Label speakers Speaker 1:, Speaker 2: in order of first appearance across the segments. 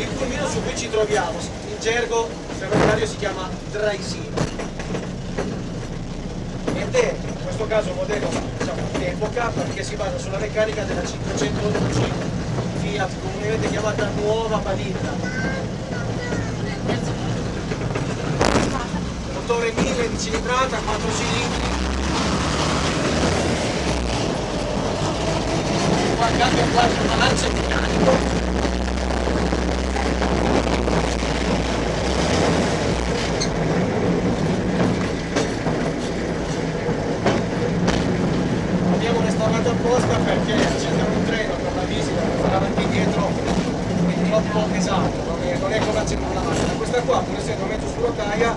Speaker 1: Il pulmino su cui ci troviamo, in gergo ferroviario si chiama draisino. Ed è in questo caso un modello, diciamo, d'epoca, perché si basa sulla meccanica della 511 Fiat, comunemente chiamata nuova Padilla. Motore 1000 di cilindrata, 4 cilindri. Qua cambia quasi una lancia meccanico. Apposta perché accendere un treno per una visita per fare avanti e dietro è troppo pesante, non è come accendere una macchina. Questa qua, pur essendo un mezzo su rotaia,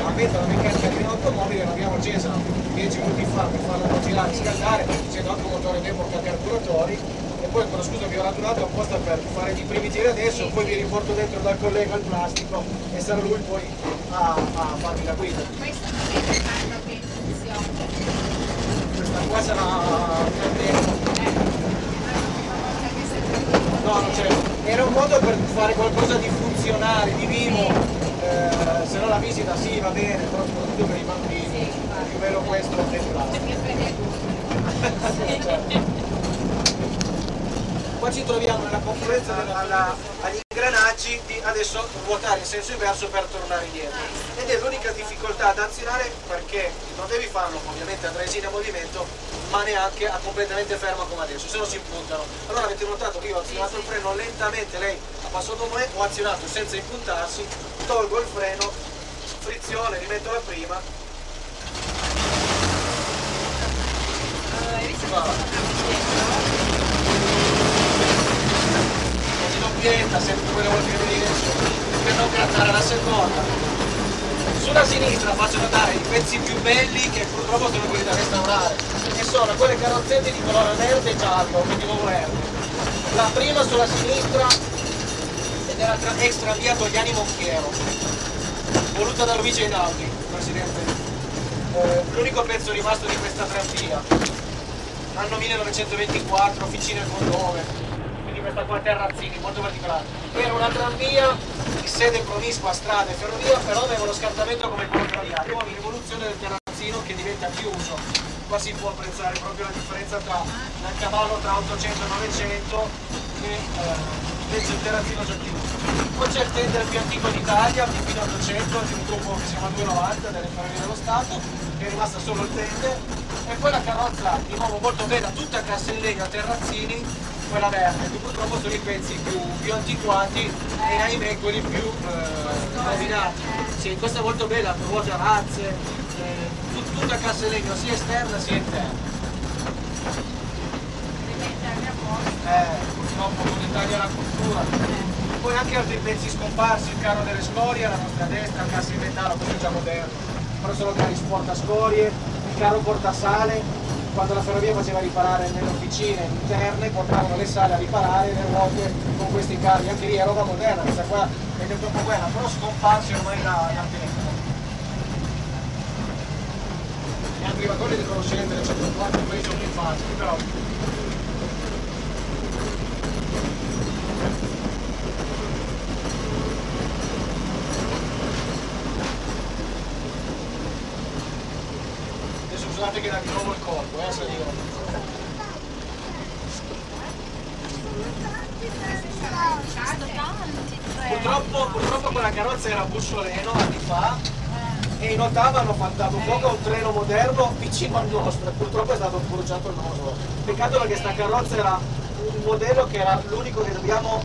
Speaker 1: avendo la meccanica di un automobile, l'abbiamo accesa 10 minuti fa per farla girare e scaldare, essendo anche un motore d'epoca a carburatori, e poi con la scusa che ho radurato apposta per fare i primi giri adesso, poi vi riporto dentro dal collega il plastico e sarà lui poi a farmi la guida.
Speaker 2: Questo non è il carro che funziona.
Speaker 1: Questa qua sarà un tempo. No, non c'è. Era un modo per fare qualcosa di funzionale, di vivo. Se no la visita sì, va bene, però soprattutto per i bambini. È più bello questo che il plastico. Qua ci troviamo nella confluenza agli ingranaggi di adesso ruotare in senso inverso per tornare indietro. Ed è l'unica difficoltà da azionare perché non devi farlo ovviamente a draisina a movimento, ma neanche a completamente ferma come adesso, se no si impuntano. Allora avete notato che io ho azionato il freno lentamente, lei ha passato come ho azionato senza impuntarsi, tolgo il freno, frizione, rimetto la prima. Sempre quelle volte che venire per non grattare la seconda. Sulla sinistra faccio notare i pezzi più belli che purtroppo sono quelli da restaurare e sono quelle carrozzette di colore verde e giallo, quindi nuovo verde. La prima sulla sinistra ed era extra via Togliani Monchiero, voluta da Luigi Einaudi, presidente. L'unico pezzo rimasto di questa tranvia, anno 1924, officina con nome. Questa qua terrazzini, molto particolare. Era una tranvia di sede promiscua, strada e ferrovia, però aveva lo scartamento come quello ferroviario, ma l'evoluzione del terrazzino che diventa chiuso. Qua si può apprezzare proprio la differenza tra il cavallo tra 800 e 900 e invece il terrazzino già chiuso. Poi c'è il tender più antico d'Italia, di fino a 800, di un gruppo che si chiama 290 delle Ferrovie dello Stato, che è rimasta solo il tender, e poi la carrozza di nuovo molto bella, tutta cassa in legno a terrazzini, quella verde, che purtroppo sono i pezzi più antiquati e ahimè quelli più rovinati. Sì, questa è molto bella, ruote a razze, tutta cassa in legno sia esterna sia interna. Purtroppo con l'Italia la cultura. Poi anche altri pezzi scomparsi, il carro delle scorie alla nostra destra, il cassa in metallo, questo è già moderno, però sono carri porta scorie, il carro portasale. Quando la ferrovia faceva riparare nelle officine interne, portavano le sale a riparare le ruote con questi carri, anche lì è roba moderna, questa qua è del dopoguerra, però scomparsi ormai da tempo. Gli altri vagoni li conoscete, le 104, quelli sono più facili, però. Scusate che da di nuovo il colpo, se dico. Purtroppo quella carrozza era bussoleno anni fa e in ottava hanno dato fuoco a un treno moderno vicino al nostro e purtroppo è stato bruciato il nostro. Peccato perché sta carrozza era un modello che era l'unico che abbiamo